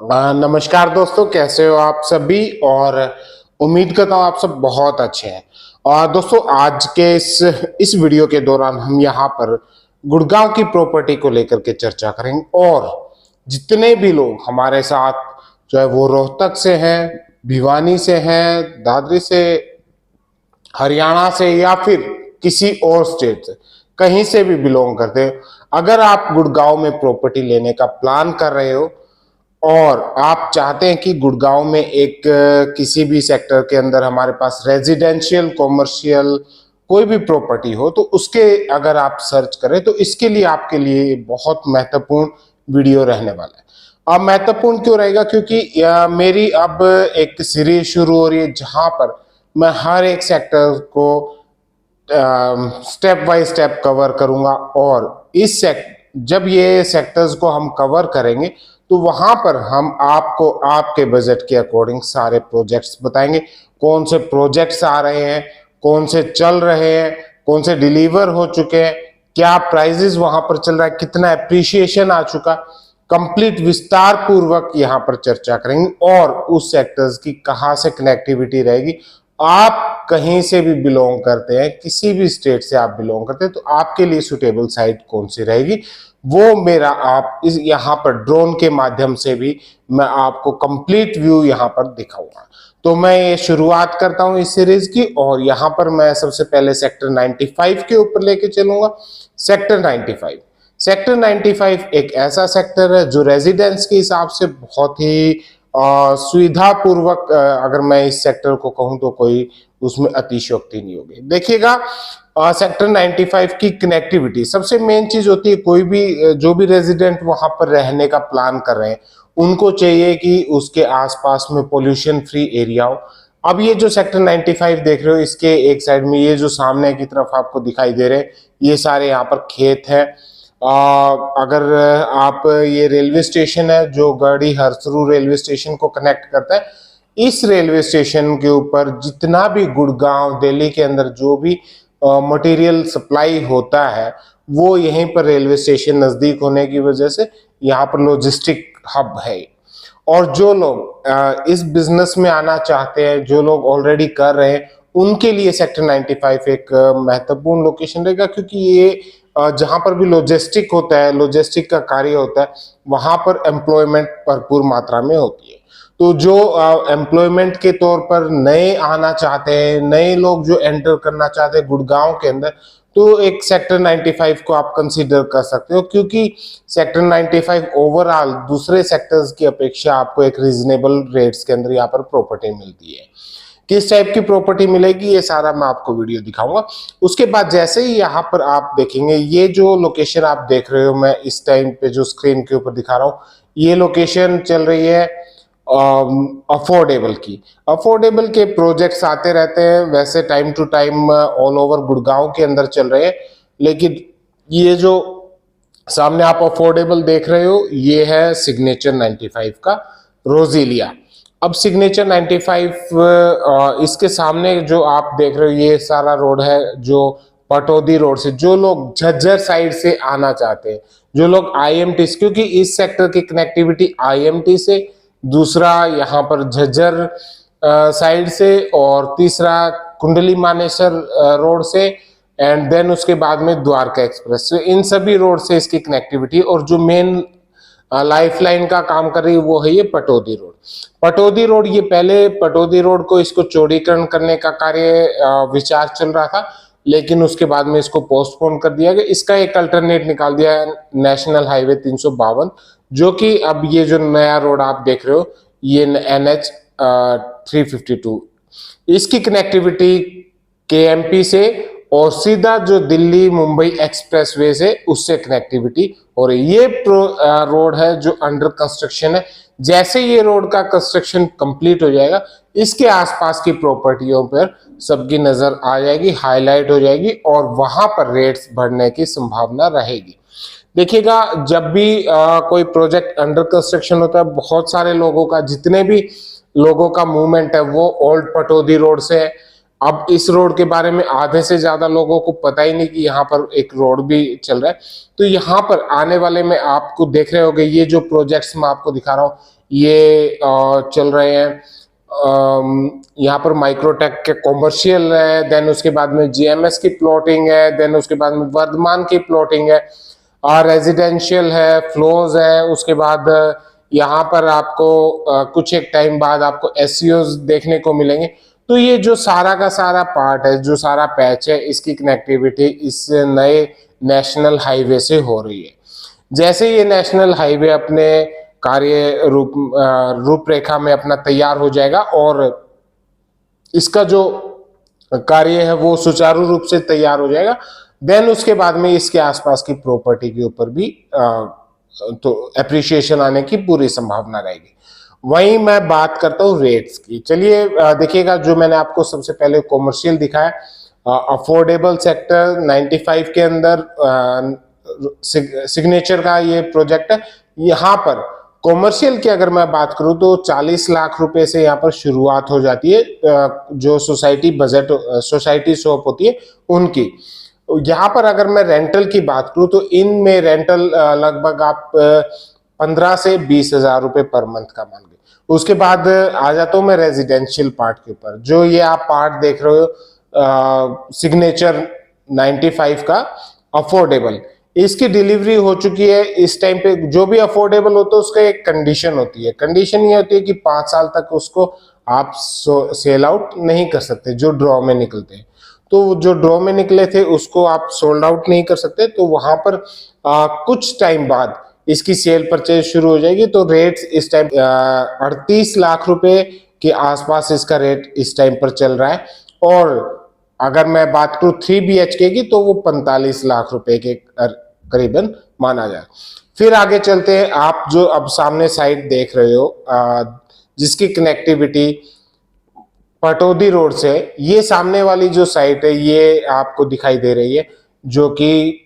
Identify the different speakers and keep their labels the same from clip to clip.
Speaker 1: नमस्कार दोस्तों, कैसे हो आप सभी। और उम्मीद करता हूँ आप सब बहुत अच्छे हैं। और दोस्तों, आज के इस वीडियो के दौरान हम यहाँ पर गुड़गांव की प्रॉपर्टी को लेकर के चर्चा करेंगे। और जितने भी लोग हमारे साथ, चाहे वो रोहतक से हैं, भिवानी से हैं, दादरी से, हरियाणा से या फिर किसी और स्टेट से, कहीं से भी बिलोंग करते हो, अगर आप गुड़गांव में प्रॉपर्टी लेने का प्लान कर रहे हो और आप चाहते हैं कि गुड़गांव में एक किसी भी सेक्टर के अंदर हमारे पास रेजिडेंशियल, कॉमर्शियल कोई भी प्रॉपर्टी हो, तो उसके अगर आप सर्च करें तो इसके लिए आपके लिए बहुत महत्वपूर्ण वीडियो रहने वाला है। अब महत्वपूर्ण क्यों रहेगा? क्योंकि मेरी अब एक सीरीज शुरू हो रही है जहां पर मैं हर एक सेक्टर को स्टेप बाय स्टेप कवर करूंगा। और जब ये सेक्टर्स को हम कवर करेंगे तो वहां पर हम आपको आपके बजट के अकॉर्डिंग सारे प्रोजेक्ट्स बताएंगे। कौन से प्रोजेक्ट्स आ रहे हैं, कौन से चल रहे हैं, कौन से डिलीवर हो चुके हैं, क्या प्राइजेस वहां पर चल रहा है, कितना एप्रिसिएशन आ चुका, कंप्लीट विस्तार पूर्वक यहां पर चर्चा करेंगे। और उस सेक्टर्स की कहां से कनेक्टिविटी रहेगी, आप कहीं से भी बिलोंग करते हैं, किसी भी स्टेट से आप बिलोंग करते हैं, तो आपके लिए सुटेबल साइट कौन सी रहेगी, वो मेरा आप इस यहाँ पर ड्रोन के माध्यम से भी मैं आपको कंप्लीट व्यू यहाँ पर दिखाऊंगा। तो मैं ये शुरुआत करता हूँ इस सीरीज की। और यहाँ पर मैं सबसे पहले सेक्टर 95 के ऊपर लेके चलूंगा। सेक्टर 95 एक ऐसा सेक्टर है जो रेजिडेंस के हिसाब से बहुत ही सुविधा पूर्वक, अगर मैं इस सेक्टर को कहूं तो कोई उसमें अतिशयोक्ति नहीं होगी। देखिएगा, सेक्टर 95 की कनेक्टिविटी सबसे मेन चीज होती है। कोई भी जो भी रेजिडेंट वहां पर रहने का प्लान कर रहे हैं, उनको चाहिए कि उसके आसपास में पोल्यूशन फ्री एरिया हो। अब ये जो सेक्टर 95 देख रहे हो, इसके एक साइड में ये जो सामने की तरफ आपको दिखाई दे रहे हैं, ये सारे यहाँ पर खेत है। अगर आप, ये रेलवे स्टेशन है जो गढ़ी हरसरू रेलवे स्टेशन को कनेक्ट करता है। इस रेलवे स्टेशन के ऊपर जितना भी गुड़गांव दिल्ली के अंदर जो भी मटेरियल सप्लाई होता है, वो यहीं पर रेलवे स्टेशन नजदीक होने की वजह से यहाँ पर लॉजिस्टिक हब है। और जो लोग इस बिजनेस में आना चाहते हैं, जो लोग ऑलरेडी कर रहे हैं, उनके लिए सेक्टर 95 एक महत्वपूर्ण लोकेशन रहेगा। क्योंकि ये जहां पर भी लॉजिस्टिक होता है, लॉजिस्टिक का कार्य होता है, वहां पर एम्प्लॉयमेंट भरपूर मात्रा में होती है। तो जो एम्प्लॉयमेंट के तौर पर नए आना चाहते हैं, नए लोग जो एंटर करना चाहते हैं गुड़गांव के अंदर, तो एक सेक्टर 95 को आप कंसीडर कर सकते हो। क्योंकि सेक्टर 95 ओवरऑल दूसरे सेक्टर्स की अपेक्षा आपको एक रीजनेबल रेट्स के अंदर यहाँ पर प्रॉपर्टी मिलती है। किस टाइप की प्रॉपर्टी मिलेगी, ये सारा मैं आपको वीडियो दिखाऊंगा। उसके बाद जैसे ही यहाँ पर आप देखेंगे, ये जो लोकेशन आप देख रहे हो, मैं इस टाइम पे जो स्क्रीन के ऊपर दिखा रहा हूँ, ये लोकेशन चल रही है अफोर्डेबल की। अफोर्डेबल के प्रोजेक्ट्स आते रहते हैं, वैसे time to time all over Gurgaon के अंदर चल रहे हैं। लेकिन ये जो सामने आप अफोर्डेबल देख रहे हो, ये है सिग्नेचर 95 का रोजिलिया। अब सिग्नेचर 95 इसके सामने जो आप देख रहे हो, ये सारा रोड है जो पटौदी रोड से, जो लोग झज्जर साइड से आना चाहते हैं, जो लोग आईएमटी, क्योंकि इस सेक्टर की कनेक्टिविटी आईएमटी से, दूसरा यहाँ पर झज्जर साइड से, और तीसरा कुंडली मानेसर रोड से, एंड देन उसके बाद में द्वारका एक्सप्रेस। तो इन सभी रोड से इसकी कनेक्टिविटी, और जो मेन लाइफ लाइन का काम कर रही है वो है ये पटौदी रोड। पटौदी रोड, ये पहले पटौदी रोड को इसको चौड़ीकरण करने का कार्य विचार चल रहा था, लेकिन उसके बाद में इसको पोस्टपोन कर दिया गया। इसका एक अल्टरनेट निकाल दिया है नेशनल हाईवे 352, जो कि अब ये जो नया रोड आप देख रहे हो, ये NH 352, इसकी कनेक्टिविटी KMP से और सीधा जो दिल्ली मुंबई एक्सप्रेसवे से, उससे कनेक्टिविटी हो रही। ये रोड है जो अंडर कंस्ट्रक्शन है। जैसे ये रोड का कंस्ट्रक्शन कंप्लीट हो जाएगा, इसके आसपास की प्रॉपर्टियों पर सबकी नजर आ जाएगी, हाईलाइट हो जाएगी, और वहां पर रेट्स बढ़ने की संभावना रहेगी। देखिएगा, जब भी कोई प्रोजेक्ट अंडर कंस्ट्रक्शन होता है, बहुत सारे लोगों का, जितने भी लोगों का मूवमेंट है वो ओल्ड पटौदी रोड से है। अब इस रोड के बारे में आधे से ज्यादा लोगों को पता ही नहीं कि यहाँ पर एक रोड भी चल रहा है। तो यहाँ पर आने वाले में आपको देख रहे होंगे, ये जो प्रोजेक्ट्स मैं आपको दिखा रहा हूँ, ये चल रहे हैं। यहाँ पर माइक्रोटेक के कॉमर्शियल है, देन उसके बाद में जीएमएस की प्लॉटिंग है, देन उसके बाद में वर्धमान की प्लॉटिंग है, और रेजिडेंशियल है, फ्लोज है। उसके बाद यहाँ पर आपको कुछ एक टाइम बाद आपको एससीओज देखने को मिलेंगे। तो ये जो सारा का सारा पार्ट है, जो सारा पैच है, इसकी कनेक्टिविटी इस नए नेशनल हाईवे से हो रही है। जैसे ये नेशनल हाईवे अपने कार्य रूपरेखा में अपना तैयार हो जाएगा और इसका जो कार्य है वो सुचारू रूप से तैयार हो जाएगा, देन उसके बाद में इसके आसपास की प्रॉपर्टी के ऊपर भी तो एप्रिसिएशन आने की पूरी संभावना रहेगी। वहीं मैं बात करता हूँ रेट्स की। चलिए देखिएगा, जो मैंने आपको सबसे पहले कॉमर्शियल दिखाया, अफोर्डेबल सेक्टर 95 के अंदर सिग्नेचर का ये प्रोजेक्ट है। यहाँ पर कॉमर्शियल की अगर मैं बात करूं तो 40 लाख रुपए से यहाँ पर शुरुआत हो जाती है, जो सोसाइटी शॉप होती है उनकी। यहाँ पर अगर मैं रेंटल की बात करूं तो इनमें रेंटल लगभग आप 15 से 20 हजार रुपए पर मंथ का मान गए। उसके बाद आ जाता हूं मैं रेजिडेंशियल पार्ट के ऊपर। जो ये आप पार्ट देख रहे हो सिग्नेचर 95 का अफोर्डेबल, इसकी डिलीवरी हो चुकी है इस टाइम पे। जो भी अफोर्डेबल होता है उसका एक कंडीशन होती है, कंडीशन ये होती है कि 5 साल तक उसको आप सेल आउट नहीं कर सकते, जो ड्रॉ में निकलते हैं। तो जो ड्रॉ में निकले थे उसको आप सोल्ड आउट नहीं कर सकते। तो वहां पर कुछ टाइम बाद इसकी सेल परचेज शुरू हो जाएगी। तो रेट्स इस टाइम 38 लाख रुपए के आसपास इसका रेट इस टाइम पर चल रहा है। और अगर मैं बात करूं 3BHK की तो वो 45 लाख रुपए के करीबन माना जाए। फिर आगे चलते हैं, आप जो अब सामने साइड देख रहे हो जिसकी कनेक्टिविटी पटौदी रोड से, ये सामने वाली जो साइट है ये आपको दिखाई दे रही है, जो कि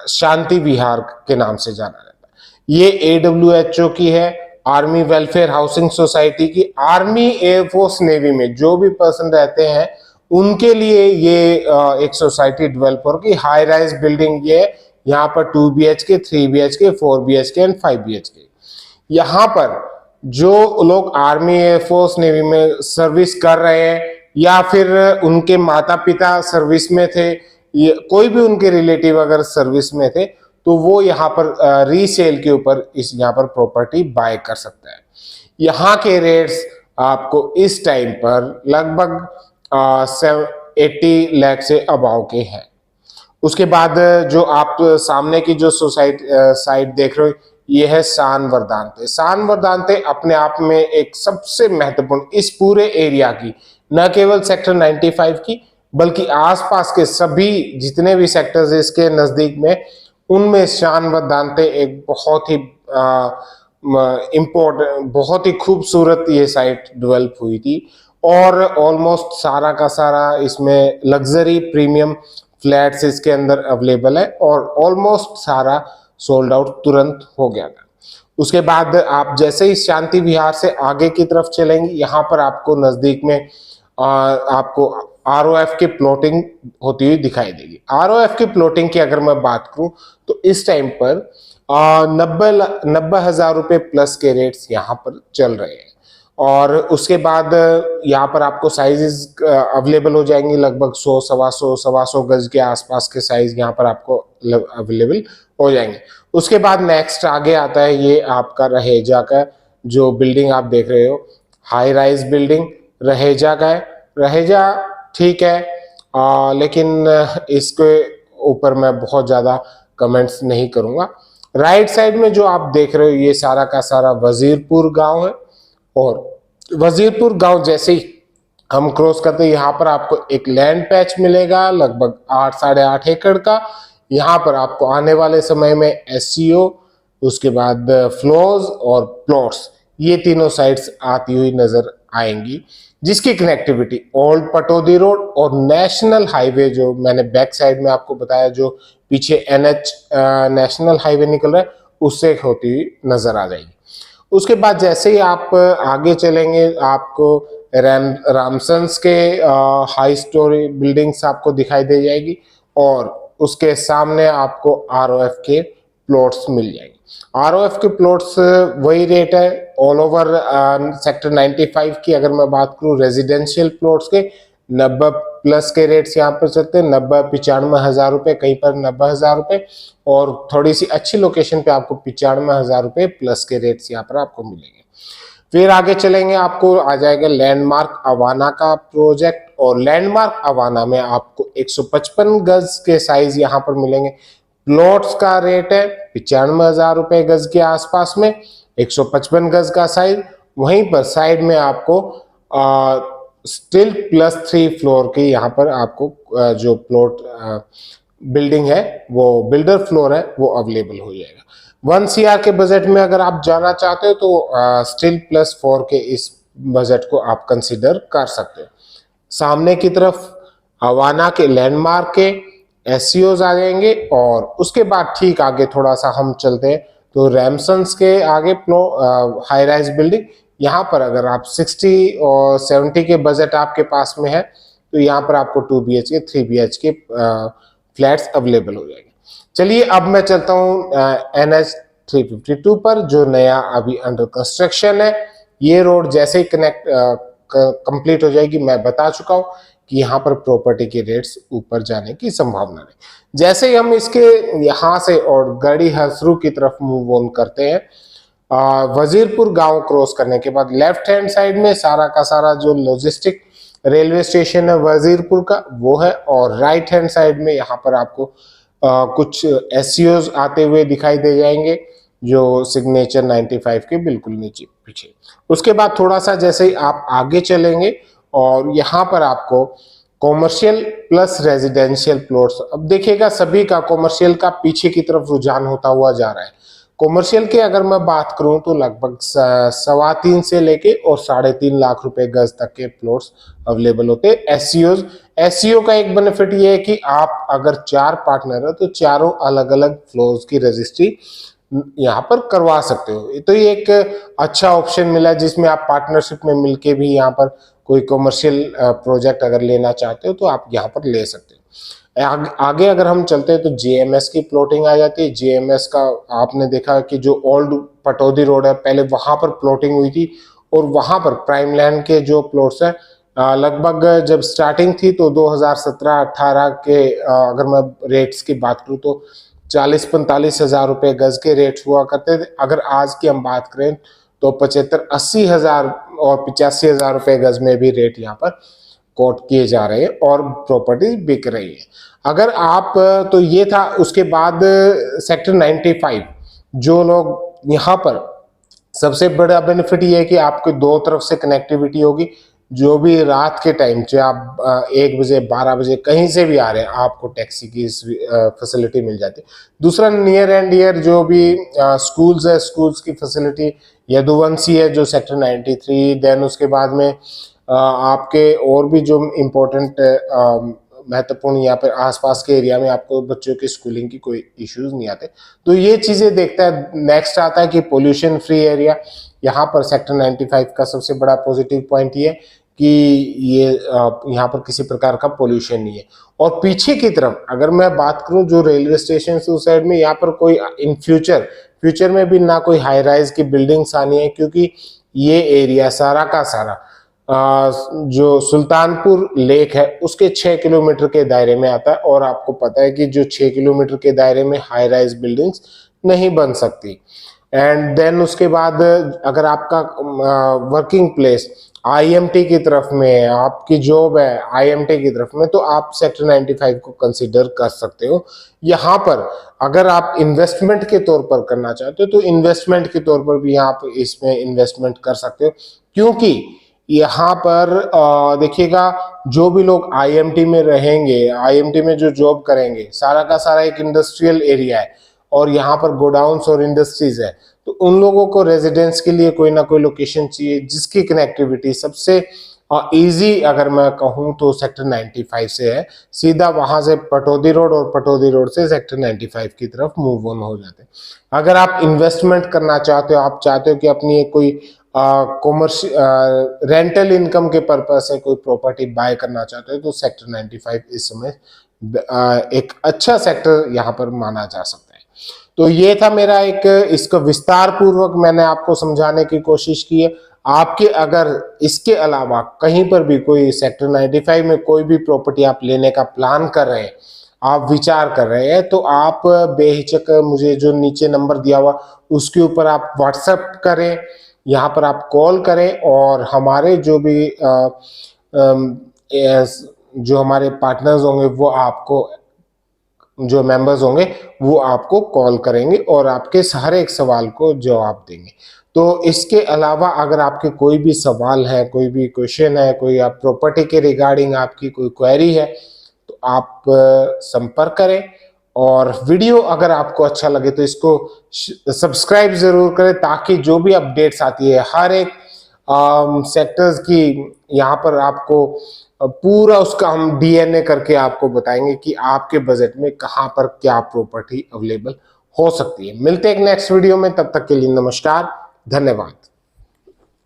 Speaker 1: शांति विहार के नाम से जाना जाता है। ये AWHO की है, आर्मी वेलफेयर हाउसिंग सोसाइटी की। आर्मी, एयरफोर्स, नेवी में जो भी पर्सन रहते हैं उनके लिए ये एक सोसाइटी डेवलप होगी। हाई राइज बिल्डिंग ये यहाँ पर 2BHK, 3BHK, 4BHK and 5BHK। यहाँ पर जो लोग आर्मी, एयरफोर्स, नेवी में सर्विस कर रहे हैं या फिर उनके माता पिता सर्विस में थे, ये कोई भी उनके रिलेटिव अगर सर्विस में थे, तो वो यहाँ पर रीसेल के ऊपर यहाँ पर प्रॉपर्टी बाय कर सकता है। यहाँ के रेट्स आपको इस टाइम पर लगभग 80 लाख से अबाव के हैं। उसके बाद जो आप सामने की जो साइट देख रहे हो, ये है सान वर्दांते। सान वर्दांते अपने आप में एक सबसे महत्वपूर्ण, इस पूरे एरिया की, न केवल सेक्टर 95 की बल्कि आसपास के सभी जितने भी सेक्टर्स इसके नजदीक में, उनमें सान वर्दांते एक बहुत ही इम्पोर्टेंट, बहुत ही खूबसूरत ये साइट डेवलप हुई थी। और ऑलमोस्ट सारा का सारा इसमें लग्जरी प्रीमियम फ्लैट्स इसके अंदर अवेलेबल है और ऑलमोस्ट सारा सोल्ड आउट तुरंत हो गया था। उसके बाद आप जैसे ही शांति विहार से आगे की तरफ चलेंगे, यहाँ पर आपको नजदीक में आपको ROF की प्लॉटिंग होती हुई दिखाई देगी। ROF की प्लॉटिंग की अगर मैं बात करूं तो इस टाइम पर 90 हजार रुपए प्लस के रेट्स यहाँ पर चल रहे हैं। और उसके बाद यहाँ पर आपको साइजेस अवेलेबल हो जाएंगे, लगभग 100, 125, गज के आसपास के साइज यहाँ पर आपको अवेलेबल हो जाएंगे। उसके बाद नेक्स्ट आगे आता है ये आपका रहेजा का जो बिल्डिंग आप देख रहे हो, हाई राइज बिल्डिंग रहेजा का है। रहेजा ठीक है, लेकिन इसके ऊपर मैं बहुत ज्यादा कमेंट्स नहीं करूंगा। राइट साइड में जो आप देख रहे हो ये सारा का सारा वजीरपुर गांव है। और वजीरपुर गांव जैसे ही हम क्रॉस करते हैं, यहाँ पर आपको एक लैंड पैच मिलेगा लगभग 8-8.5 एकड़ का। यहाँ पर आपको आने वाले समय में SCO, उसके बाद फ्लोज और प्लॉट्स, ये तीनों साइट्स आती हुई नजर आएंगी, जिसकी कनेक्टिविटी ओल्ड पटौदी रोड और नेशनल हाईवे, जो मैंने बैक साइड में आपको बताया, जो पीछे NH नेशनल हाईवे निकल रहा है, उससे होती हुई नजर आ जाएगी। उसके बाद जैसे ही आप आगे चलेंगे, आपको रामसन्स के हाई स्टोरी बिल्डिंग्स आपको दिखाई दे जाएगी और उसके सामने आपको ROF के प्लॉट्स मिल जाएंगे। आरओएफ के प्लॉट्स वही रेट है ऑल ओवर सेक्टर 95 की। अगर मैं बात करूं रेजिडेंशियल प्लॉट्स के 90 प्लस के रेट्स यहाँ पर चलते हैं, 90-95 हजार रुपए, कहीं पर 90 हजार रुपए, और थोड़ी सी अच्छी लोकेशन पे आपको 95 हजार रुपए प्लस के रेट्स यहाँ पर आपको मिलेंगे। फिर आगे चलेंगे, आपको आ जाएगा लैंडमार्क अवाना का प्रोजेक्ट, और लैंडमार्क अवाना में आपको 155 गज के साइज यहाँ पर मिलेंगे। प्लॉट्स का रेट है 95 हजार रुपए गज के आसपास में, 155 गज का साइज। वहीं पर साइड में आपको स्टिल +3 फ्लोर की यहाँ पर आपको जो प्लॉट बिल्डिंग है वो बिल्डर फ्लोर है वो अवेलेबल हो जाएगा। 1 CR के बजट में अगर आप जाना चाहते हो तो स्टिल +4 के इस बजट को आप कंसीडर कर सकते हो। सामने की तरफ हवाना के लैंडमार्क के एससीओज आ जाएंगे, और उसके बाद ठीक आगे थोड़ा सा हम चलते हैं तो रैमसन्स के आगे हाई राइज बिल्डिंग। यहाँ पर अगर आप 60 और 70 के बजट आपके पास में है तो यहाँ पर आपको 2 BHK 3 BHK फ्लैट्स अवेलेबल हो जाएंगे। चलिए अब मैं चलता हूँ NH 352 पर, जो नया अभी अंडर कंस्ट्रक्शन है। ये रोड जैसे ही कंप्लीट हो जाएगी, मैं बता चुका हूँ कि यहाँ पर प्रॉपर्टी के रेट्स ऊपर जाने की संभावना नहीं। जैसे ही हम इसके यहाँ से और गढ़ी हसरू की तरफ मूव ऑन करते हैं, वजीरपुर गांव क्रॉस करने के बाद लेफ्ट हैंड साइड में सारा का सारा जो लॉजिस्टिक रेलवे स्टेशन है वजीरपुर का वो है, और राइट हैंड साइड में यहाँ पर आपको कुछ एससीओज आते हुए दिखाई दे जाएंगे, जो सिग्नेचर 95 के बिल्कुल नीचे पीछे। उसके बाद थोड़ा सा जैसे ही आप आगे चलेंगे और यहाँ पर आपको कॉमर्शियल प्लस रेजिडेंशियल प्लॉट्स, अब देखिएगा सभी का कॉमर्शियल का पीछे की तरफ रुझान होता हुआ जा रहा है। कॉमर्शियल के अगर मैं बात करूं तो लगभग 3.25 से लेके और 3.5 लाख रुपए गज तक के प्लॉट्स अवेलेबल होते हैं। एससीओ का एक बेनिफिट ये है कि आप अगर 4 पार्टनर है तो चारों अलग अलग फ्लोर्स की रजिस्ट्री यहाँ पर करवा सकते हो। तो ये एक अच्छा ऑप्शन मिला जिसमें आप पार्टनरशिप में मिलके भी यहाँ पर कोई कॉमर्शियल प्रोजेक्ट अगर लेना चाहते हो तो आप यहाँ पर ले सकते हो। आगे अगर हम चलते हैं तो जेएमएस की प्लॉटिंग आ जाती है। जेएमएस का आपने देखा कि जो ओल्ड पटौदी रोड है पहले वहां पर प्लॉटिंग हुई थी, और वहां पर प्राइम लैंड के जो प्लॉट्स है लगभग जब स्टार्टिंग थी तो 2017-18 के अगर मैं रेट्स की बात करूं तो 40-45 हजार रुपए गज के रेट्स हुआ करते थे। अगर आज की हम बात करें तो 75-80 हजार और 85 हजार रुपए गज में भी रेट यहाँ पर कोट किए जा रहे हैं और प्रॉपर्टी बिक रही है। अगर आप तो ये था। उसके बाद सेक्टर 95 जो लोग यहाँ पर सबसे बड़ा बेनिफिट ये है कि आपको 2 तरफ से कनेक्टिविटी होगी। जो भी रात के टाइम चाहे आप 1 बजे 12 बजे कहीं से भी आ रहे हैं आपको टैक्सी की फैसिलिटी मिल जाती है। दूसरा नियर एंड ईयर जो भी स्कूल्स है, स्कूल्स की फैसिलिटी यदुवंशी है जो सेक्टर 93, देन उसके बाद में आपके और भी जो इम्पोर्टेंट महत्वपूर्ण यहाँ पर आसपास के एरिया में आपको बच्चों की स्कूलिंग की कोई इश्यूज नहीं आते। तो ये चीजें देखता है। नेक्स्ट आता है कि पोल्यूशन फ्री एरिया। यहाँ पर सेक्टर 95 का सबसे बड़ा पॉजिटिव पॉइंट ये कि ये यहाँ पर किसी प्रकार का पोल्यूशन नहीं है। और पीछे की तरफ अगर मैं बात करूँ जो रेलवे स्टेशन उस साइड में, यहाँ पर कोई इन फ्यूचर में भी ना कोई हाई राइज की बिल्डिंग्स आनी है, क्योंकि ये एरिया सारा का सारा जो सुल्तानपुर लेक है उसके 6 किलोमीटर के दायरे में आता है। और आपको पता है कि जो 6 किलोमीटर के दायरे में हाई राइज बिल्डिंग्स नहीं बन सकती। एंड देन उसके बाद अगर आपका वर्किंग प्लेस आईएमटी की तरफ में है, आपकी जॉब है आईएमटी की तरफ में, तो आप सेक्टर 95 को कंसीडर कर सकते हो। यहाँ पर अगर आप इन्वेस्टमेंट के तौर पर करना चाहते हो तो इन्वेस्टमेंट के तौर पर भी आप इसमें इन्वेस्टमेंट कर सकते हो, क्योंकि यहाँ पर देखिएगा जो भी लोग आईएमटी में रहेंगे, आईएमटी में जो जॉब करेंगे, सारा का सारा एक इंडस्ट्रियल एरिया है और यहाँ पर गोडाउन्स और इंडस्ट्रीज है। तो उन लोगों को रेजिडेंस के लिए कोई ना कोई लोकेशन चाहिए जिसकी कनेक्टिविटी सबसे इजी अगर मैं कहूँ तो सेक्टर 95 से है। सीधा वहां से पटौदी रोड और पटौदी रोड से सेक्टर 95 की तरफ मूव ऑन हो जाते हैं। अगर आप इन्वेस्टमेंट करना चाहते हो, आप चाहते हो कि अपनी कोई कॉमर्शियल रेंटल इनकम के पर्पज से कोई प्रॉपर्टी बाय करना चाहते हो तो सेक्टर 95 इस समय एक अच्छा सेक्टर यहाँ पर माना जा सकता है। तो ये था मेरा एक, इसको विस्तार पूर्वक मैंने आपको समझाने की कोशिश की है। आपके अगर इसके अलावा कहीं पर भी कोई सेक्टर 95 में कोई भी प्रॉपर्टी आप लेने का प्लान कर रहे हैं, आप विचार कर रहे हैं, तो आप बेहिचक मुझे जो नीचे नंबर दिया हुआ उसके ऊपर आप व्हाट्सएप करें, यहाँ पर आप कॉल करें, और हमारे जो भी जो हमारे पार्टनर्स होंगे वो आपको, जो मेंबर्स होंगे वो आपको कॉल करेंगे और आपके हर एक सवाल को जवाब देंगे। तो इसके अलावा अगर आपके कोई भी सवाल है, कोई भी क्वेश्चन है, कोई आप प्रॉपर्टी के रिगार्डिंग आपकी कोई क्वेरी है, तो आप संपर्क करें। और वीडियो अगर आपको अच्छा लगे तो इसको सब्सक्राइब जरूर करें, ताकि जो भी अपडेट्स आती है हर एक सेक्टर्स की, यहाँ पर आपको पूरा उसका हम डीएनए करके आपको बताएंगे कि आपके बजट में कहाँ पर क्या प्रॉपर्टी अवेलेबल हो सकती है। मिलते हैं एक नेक्स्ट वीडियो में, तब तक के लिए नमस्कार, धन्यवाद।